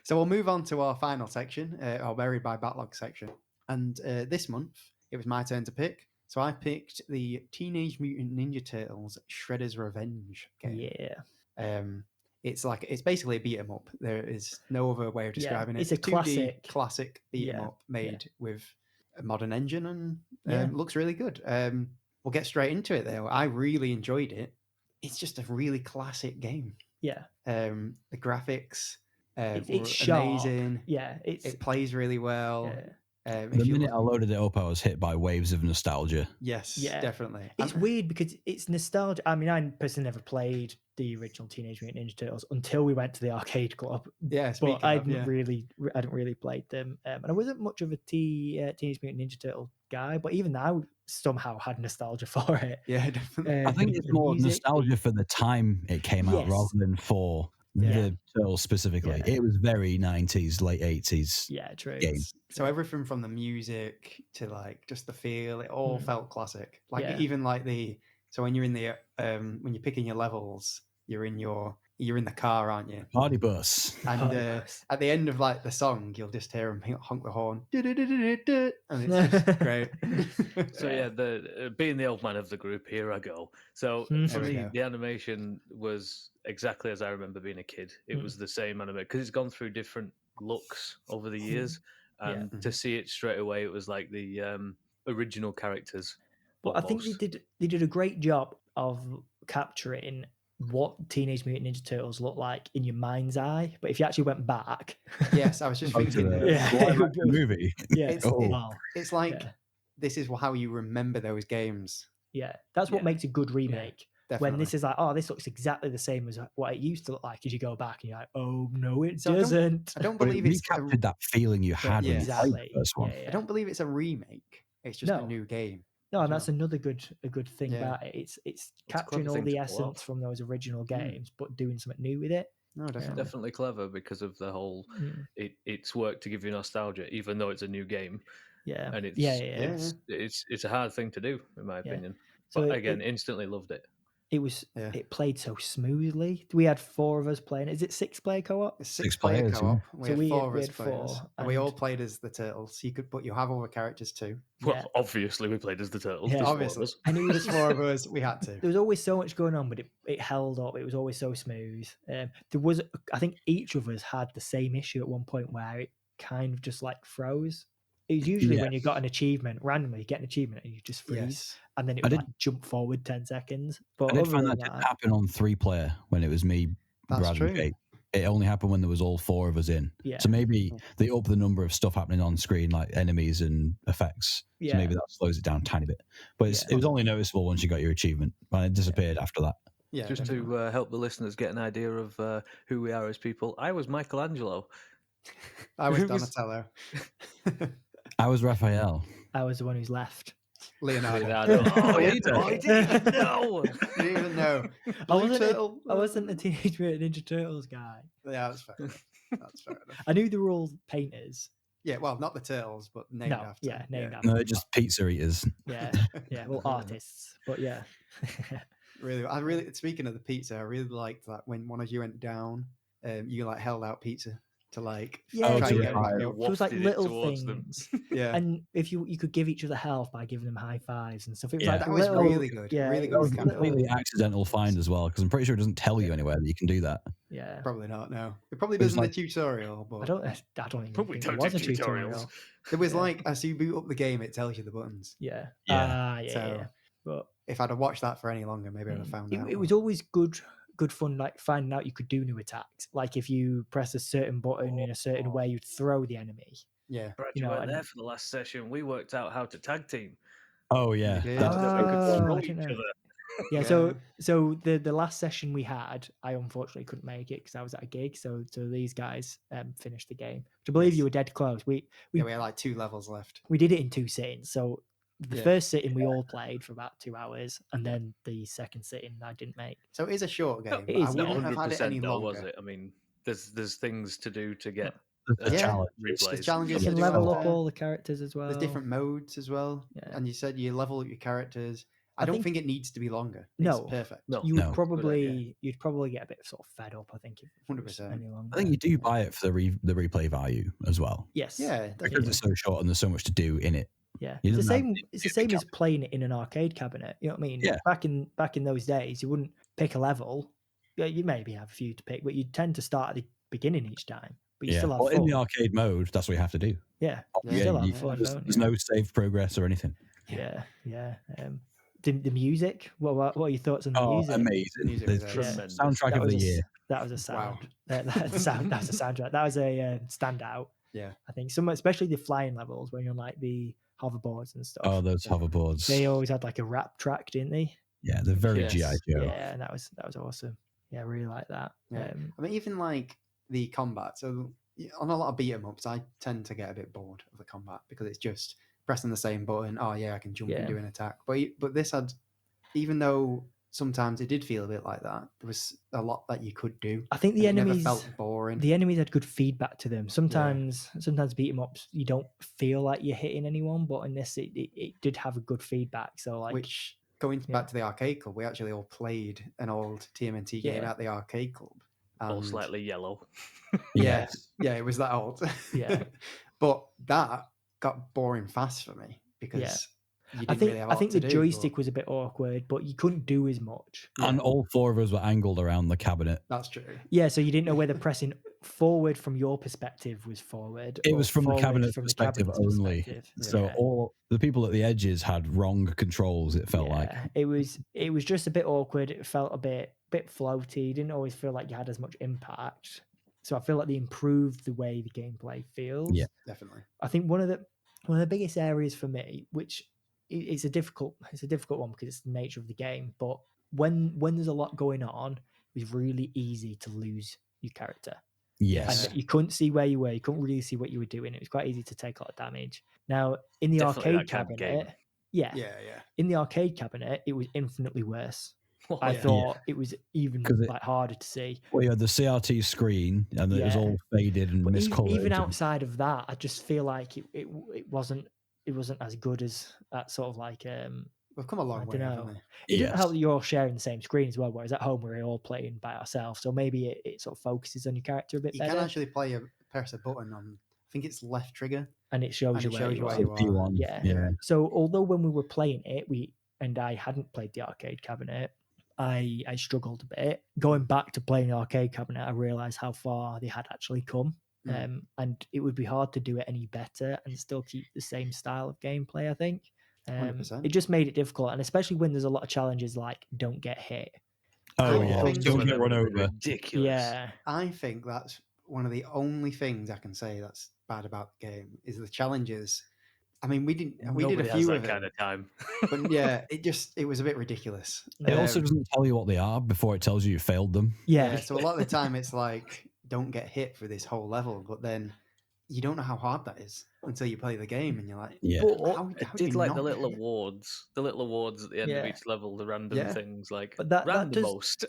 So we'll move on to our final section, our Buried by Backlog section. And this month, it was my turn to pick. So I picked the Teenage Mutant Ninja Turtles Shredder's Revenge game. Yeah. It's basically a beat 'em up. There is no other way of describing it. It's a 2D classic beat 'em Yeah, up made yeah. with a modern engine and Yeah. looks really good. We'll get straight into it though. I really enjoyed it. It's just a really classic game. Yeah. The graphics It's were sharp. amazing. Yeah. It plays really well. Yeah. The minute I loaded it up, I was hit by waves of nostalgia. Yes, Yeah. definitely. It's weird because it's nostalgia. I mean, I personally never played the original Teenage Mutant Ninja Turtles until we went to the arcade club. Yeah, but I hadn't really played them, and I wasn't much of a Teenage Mutant Ninja Turtle guy. But even now, somehow had nostalgia for it. Yeah, definitely. I think it's more nostalgia for the time it came out rather than for the Turtles specifically. It was very 90s, late 80s. Yeah, true. Game. So everything from the music to like just the feel, it all felt classic. Like even like so when you're in the when you're picking your levels, you're in the car, aren't you? Party bus. And at the end of like the song, you'll just hear him honk the horn, and it's just great. So yeah, being the old man of the group, here I go. So for me, the animation was exactly as I remember being a kid. It was the same animation because it's gone through different looks over the years, and to see it straight away, it was like the original characters. But I think they did a great job of capturing what Teenage Mutant Ninja Turtles look like in your mind's eye. But if you actually went back, yes, I was just thinking the movie. Yeah, it's like this is how you remember those games. Yeah, that's what makes a good remake. Definitely. When this is like, oh, this looks exactly the same as what it used to look like, as you go back and you're like, oh no, it doesn't. I don't believe it's captured that feeling you had when you played the first one. I don't believe it's a remake. It's just a new game. No, and that's another good thing about it. It's capturing all the essence from those original games, but doing something new with it. No, definitely. Definitely clever because of the whole. It's worked to give you nostalgia, even though it's a new game. Yeah, and it's a hard thing to do, in my opinion. So but again, instantly loved it. It played so smoothly. We had 4 of us playing. Is it 6-player co-op? It's 6-player co-op. We had 4 of us playing. And we all played as the Turtles. But you have other characters too. Well, obviously we played as the Turtles. Yeah, obviously. And it was 4 of us. We had to. There was always so much going on, but it held up. It was always so smooth. I think each of us had the same issue at one point where it kind of just like froze. It was usually when you got an achievement, randomly you get an achievement and you just freeze, and then it would like jump forward 10 seconds. But I did find that didn't happen on 3-player when it was me, Brad, and Kate. It only happened when there was all 4 of us in. Yeah. So maybe they up the number of stuff happening on screen, like enemies and effects. So maybe that slows it down a tiny bit. But it was only noticeable once you got your achievement, and it disappeared after that. Yeah, just to help the listeners get an idea of who we are as people, I was Michelangelo. I was Donatello. I was Raphael. I was the one who's left. Leonardo. Oh, I didn't even know. You didn't even know. I wasn't the Teenage Mutant Ninja Turtles guy. Yeah, that's fair enough. That's fair enough. I knew they were all painters. Yeah, well, not the Turtles, but named after. Yeah, named after. No, just pizza eaters. Yeah, well, artists. But yeah. Really, speaking of the pizza, I really liked that when one of you went down, you like held out pizza to like try to get it was like little things. Yeah, and if you could give each other health by giving them high fives and stuff. It was like that was really good. Yeah, really good. That was a completely accidental find as well, because I'm pretty sure it doesn't tell you anywhere that you can do that. Yeah, probably not. No, it probably does in the tutorial. But I don't even think it was a tutorial. It was like as you boot up the game, it tells you the buttons. Yeah. But if I'd have watched that for any longer, maybe I'd have found out. It was always good fun, like finding out you could do new attacks. Like if you press a certain button in a certain way, you'd throw the enemy. Yeah, Brad, you weren't there for the last session. We worked out how to tag team. Oh yeah, yeah. So the last session we had, I unfortunately couldn't make it because I was at a gig. So these guys finished the game. I believe you were dead close. We had like 2 levels left. We did it in 2 sittings. So the first sitting we all played for about 2 hours, and then the second sitting I didn't make. So it is a short game. It is. I wouldn't have had it any longer. Was it? I mean, there's things to do to get There's challenges. You can level up all the characters as well. There's different modes as well. Yeah. And you said you level up your characters. I don't think it needs to be longer. No, it's perfect. No, you'd probably get a bit sort of fed up. I think if it 100%. any longer. I think you do buy it for the replay value as well. Yes. Yeah, because it's so short and there's so much to do in it. Yeah, it's the same. It's the same as playing it in an arcade cabinet. You know what I mean? Yeah. Back in those days, you wouldn't pick a level. Yeah, you maybe have a few to pick, but you tend to start at the beginning each time. But you still have fun. In the arcade mode, that's what you have to do. Yeah, you still have fun. There's no save progress or anything. Yeah. The music. What are your thoughts on the music? Amazing! Music The was soundtrack of the year. That was a sound. Wow. That's a soundtrack. That was a standout. Yeah, I think especially the flying levels when you're on like the hoverboards and stuff. Oh, those hoverboards! They always had like a rap track, didn't they? Yeah, they're very GI Joe. Yeah, and that was awesome. Yeah, I really like that. Yeah. I mean, even like the combat. So on a lot of beat 'em ups, I tend to get a bit bored of the combat because it's just pressing the same button. Oh yeah, I can jump and do an attack. But this had, even though sometimes it did feel a bit like that, there was a lot that you could do. I think the enemies never felt boring. The enemies had good feedback to them. Sometimes beat 'em ups, you don't feel like you're hitting anyone, but in this, it did have a good feedback. So like, which going back to the arcade club, we actually all played an old TMNT game at the arcade club. All slightly yellow. Yeah, it was that old. Yeah, but that got boring fast for me because you didn't really have a lot I think to the do, joystick was a bit awkward, but you couldn't do as much. And all four of us were angled around the cabinet. That's true. Yeah, so you didn't know whether pressing forward from your perspective was forward. It was from the cabinet perspective only. Perspective. So all the people at the edges had wrong controls. It felt like it was just a bit awkward. It felt a bit floaty. You didn't always feel like you had as much impact. So I feel like they improved the way the gameplay feels. Yeah, definitely. I think one of the biggest areas for me, which is a difficult one because it's the nature of the game, but when there's a lot going on, it was really easy to lose your character. Yes. And you couldn't see where you were. You couldn't really see what you were doing. It was quite easy to take a lot of damage. Now, in the arcade cabinet, in the arcade cabinet, it was infinitely worse. I thought it was even like harder to see. Well, you had the CRT screen, and it was all faded and miscolored. Even outside of that, I just feel like it wasn't as good as that sort of like. We've come a long way, haven't we? It doesn't help that you're all sharing the same screen as well, whereas at home we're all playing by ourselves. So maybe it sort of focuses on your character a bit better. You can actually press a button on, I think it's left trigger. And it shows you where you are. P1. Yeah. So although when we were playing it, I hadn't played the arcade cabinet, I struggled a bit. Going back to playing the arcade cabinet, I realised how far they had actually come. And it would be hard to do it any better and still keep the same style of gameplay, I think. 100%. It just made it difficult, and especially when there's a lot of challenges like don't get hit. Oh yeah, don't get run over. Ridiculous. Yeah, I think that's one of the only things I can say that's bad about the game is the challenges. I mean, we did a few of kind of time, but yeah, it was a bit ridiculous. It also doesn't tell you what they are before it tells you failed them. Yeah. So a lot of the time it's like don't get hit for this whole level, but then you don't know how hard that is until you play the game, and you're like, how did like the little awards at the end of each level, the random things like random most.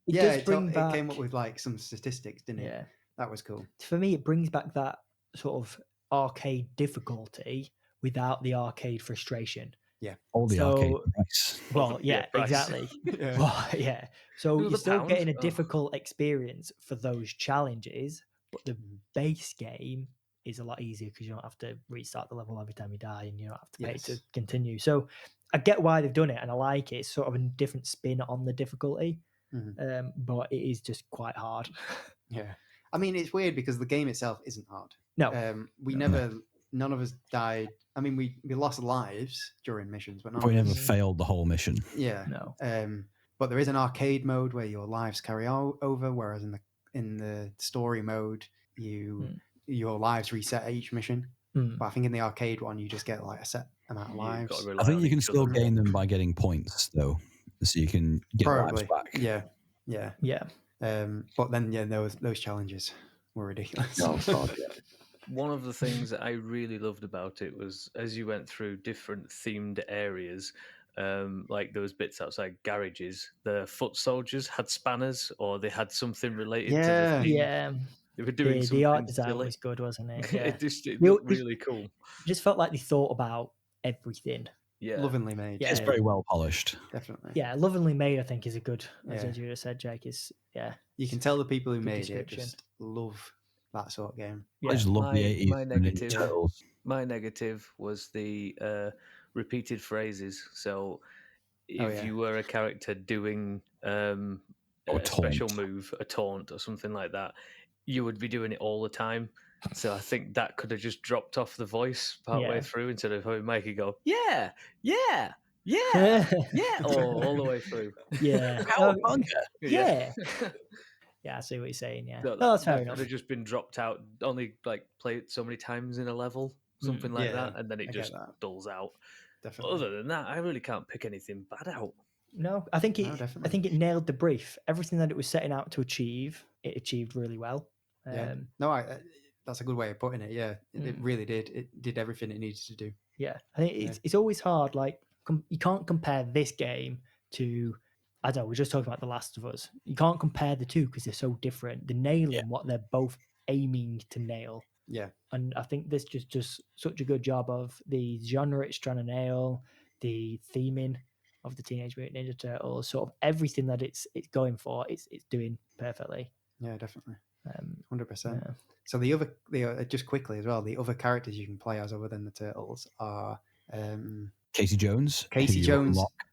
It came up with like some statistics, didn't it? Yeah, that was cool. For me, it brings back that sort of arcade difficulty without the arcade frustration. Yeah, all the arcade price. Well, exactly. Well, yeah. So you're still getting a difficult experience for those challenges, but the base game is a lot easier because you don't have to restart the level every time you die, and you don't have to pay to continue. So I get why they've done it, and I like it. It's sort of a different spin on the difficulty, but it is just quite hard. Yeah, I mean it's weird because the game itself isn't hard. No, none of us died. I mean, we lost lives during missions, but we never failed the whole mission. Yeah, no. But there is an arcade mode where your lives carry over, whereas in the story mode, your lives reset at each mission. But I think in the arcade one, you just get like a set amount of lives. I think you can still gain them by getting points, though, so you can get lives back. Yeah. But then, those challenges were ridiculous. Oh, God, yeah. One of the things that I really loved about it was as you went through different themed areas, like there was bits outside garages, the foot soldiers had spanners or they had something related to the theme. Yeah. They were doing the art design silly. was good, wasn't it? Yeah. it looked really cool. It just felt like they thought about everything. lovingly made. It's very well polished. Definitely. Yeah, lovingly made, I think, is a good, as you just said, Jake, is, You can tell the people who made it just love that sort of game. I just love the 80s. My negative was the repeated phrases. So if you were a character doing a special move, a taunt or something like that, you would be doing it all the time. So I think that could have just dropped off the voice partway through instead of having Mikey go, yeah, all the way through. Yeah. Cowabunga. Yeah. Yeah, I see what you're saying. Yeah, no, that's fair enough. Could have just been dropped out. Only play it so many times in a level, something like that, and then it just dulls out. Definitely. Other than that, I really can't pick anything bad out. No, I think it nailed the brief. Everything that it was setting out to achieve, it achieved really well. That's a good way of putting it. Yeah, it really did. It did everything it needed to do. Yeah, I think it's always hard. Like you can't compare this game to. I don't know, we're just talking about The Last of Us. You can't compare the two because they're so different. They're nailing what they're both aiming to nail. Yeah. And I think this just such a good job of the genre it's trying to nail, the theming of the Teenage Mutant Ninja Turtles, sort of everything that it's going for, it's doing perfectly. Yeah, definitely. 100%. So the other, just quickly as well, the other characters you can play as other than the Turtles are Casey Jones.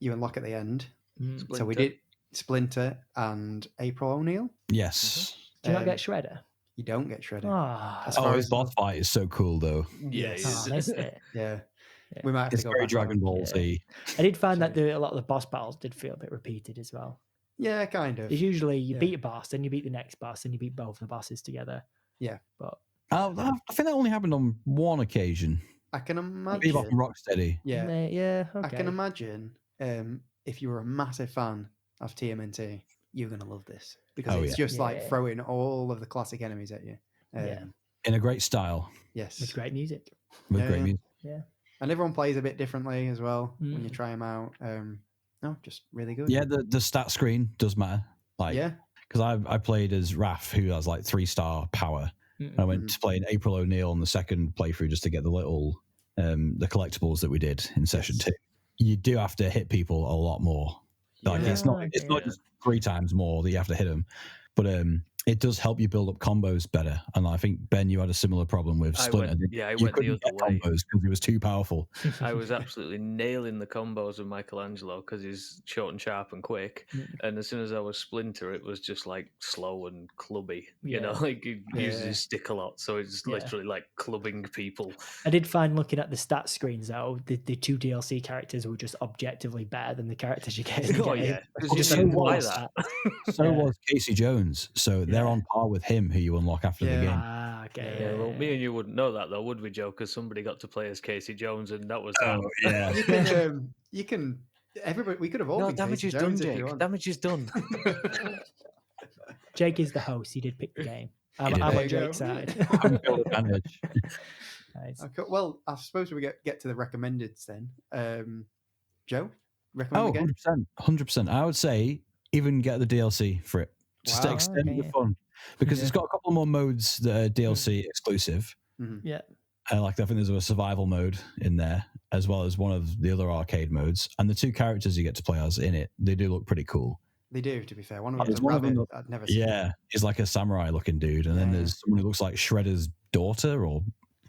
You unlock at the end. Splinter. So we did Splinter and April O'Neil. Yes. Do you not get Shredder? You don't get Shredder. His boss fight is so cool, though. Yes. I missed it. Yeah. We might have it's to go very back Dragon Ball Z. I did find that a lot of the boss battles did feel a bit repeated as well. Yeah, kind of. It's usually you beat a boss, then you beat the next boss, and you beat both the bosses together. Yeah. But I think that only happened on one occasion. I can imagine. Bebop and Rocksteady. Yeah. Okay. I can imagine if you were a massive fan of TMNT, you're going to love this. Because it's just like throwing all of the classic enemies at you. In a great style. Yes. With great music. Great music. Yeah. And everyone plays a bit differently as well when you try them out. Just really good. Yeah, the stat screen does matter. Because I played as Raph, who has 3-star power. I went to play April O'Neil on the second playthrough just to get the little the collectibles that we did in session 2. You do have to hit people a lot more. It's not just 3 times more that you have to hit them, but it does help you build up combos better. And I think, Ben, you had a similar problem with Splinter. I went the other way combos because he was too powerful. I was absolutely nailing the combos of Michelangelo because he's short and sharp and quick. And as soon as I was Splinter, it was just slow and clubby. You know, he uses his stick a lot, so it's literally clubbing people. I did find looking at the stat screens though, the 2 DLC characters were just objectively better than the characters you get in the game. So was Casey Jones. So they're on par with him, who you unlock after the game. Okay. Well, me and you wouldn't know that though, would we, Joe? Because somebody got to play as Casey Jones, and that was that. Oh, yeah. You can. Everybody, we could have all. No, been damage Casey is Jones done, if you Jake. want. Damage is done. Jake is the host. He did pick the game. I'm on Jake's side. Nice. Okay, well, I suppose we get to the recommendeds then. Joe, recommend the game? 100%. I would say even get the DLC for it. Just to extend the fun. Because it's got a couple more modes that are DLC exclusive. Yeah. And I think there's a survival mode in there, as well as one of the other arcade modes. And the 2 characters you get to play as in it, they do look pretty cool. They do, to be fair. One of them I'd never seen. Yeah, he's like a samurai looking dude. And then there's someone who looks like Shredder's daughter or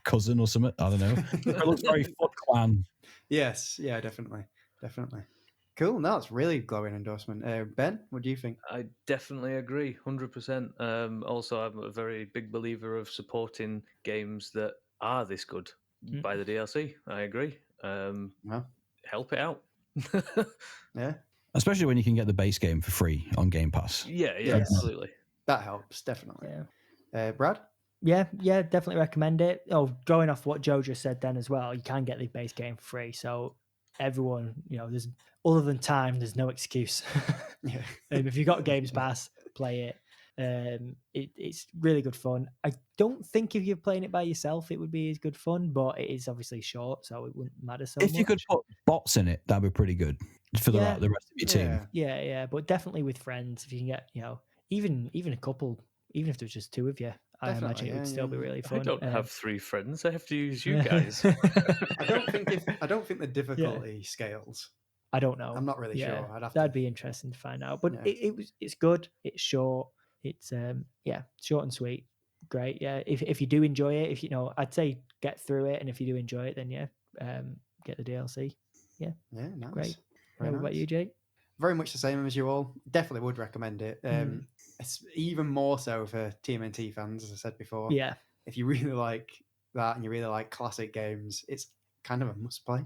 cousin or something. I don't know. It looks very Foot Clan. Yes, yeah, definitely. Cool. No, it's really glowing endorsement. Ben, what do you think? I definitely agree, 100%. Also, I'm a very big believer of supporting games that are this good by the DLC. I agree. Help it out. Yeah. Especially when you can get the base game for free on Game Pass. Yeah, absolutely. That helps, definitely. Yeah. Brad? Yeah, definitely recommend it. Oh, going off what Joe just said then as well, you can get the base game for free. So everyone, there's other than time, there's no excuse. If you've got Games Pass, play it. It's really good fun. I don't think if you're playing it by yourself, it would be as good fun, but it is obviously short, so it wouldn't matter so much. If you could put bots in it, that'd be pretty good for the rest of your team. Yeah, but definitely with friends, if you can get, even a couple, even if there's just 2 of you, I imagine it would still be really fun. I don't have 3 friends. I have to use you guys. I don't think the difficulty scales. I don't know. I'm not really sure. That'd be interesting to find out. But it's good. It's short. It's short and sweet. Great. Yeah. If you do enjoy it, if you know, I'd say get through it, and if you do enjoy it, then get the DLC. Yeah. Yeah. Nice. Great. Very What about you, Jake? Very much the same as you all. Definitely would recommend it. It's even more so for TMNT fans, as I said before. Yeah. If you really like that and you really like classic games, it's kind of a must play.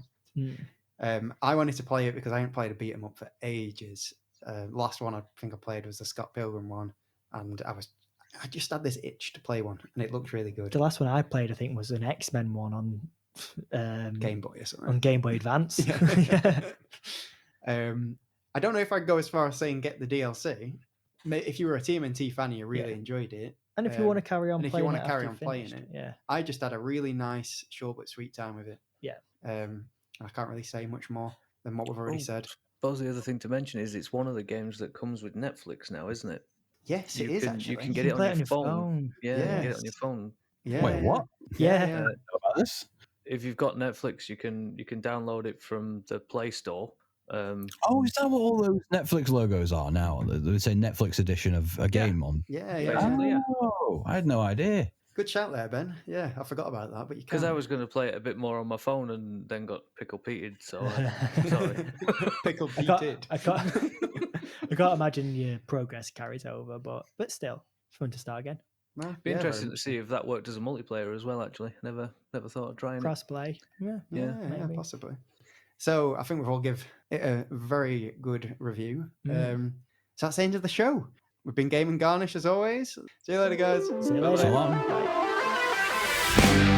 I wanted to play it because I haven't played a beat 'em up for ages. Last one I think I played was the Scott Pilgrim one, and I just had this itch to play one, and it looked really good. The last one I played, I think, was an X-Men one on Game Boy or something. On Game Boy Advance. I don't know if I'd go as far as saying get the DLC. If you were a TMNT fan and you really enjoyed it, and if you want to carry on playing it, I just had a really nice, short but sweet time with it. Yeah. I can't really say much more than what we've already said. I suppose the other thing to mention is it's one of the games that comes with Netflix now, isn't it? Yes, it is actually. You can get it on your phone. Yeah, you can get it on your phone. Yeah. Wait, what? Yeah. About this? If you've got Netflix, you can download it from the Play Store. Is that what all those Netflix logos are now? They say Netflix edition of a game on. Yeah. Oh, I had no idea. Good shout there, Ben. Yeah, I forgot about that, but you because I was going to play it a bit more on my phone and then got pickle peated. So sorry, pickle peated. I can't imagine your progress carries over, but still, it's fun to start again. No, be interesting to see if that worked as a multiplayer as well. Actually, never thought of trying crossplay. Yeah, possibly. So I think we've all give it a very good review. So that's the end of the show. We've been Gaming Garnish as always. See you later, guys. See you later. So long. Bye.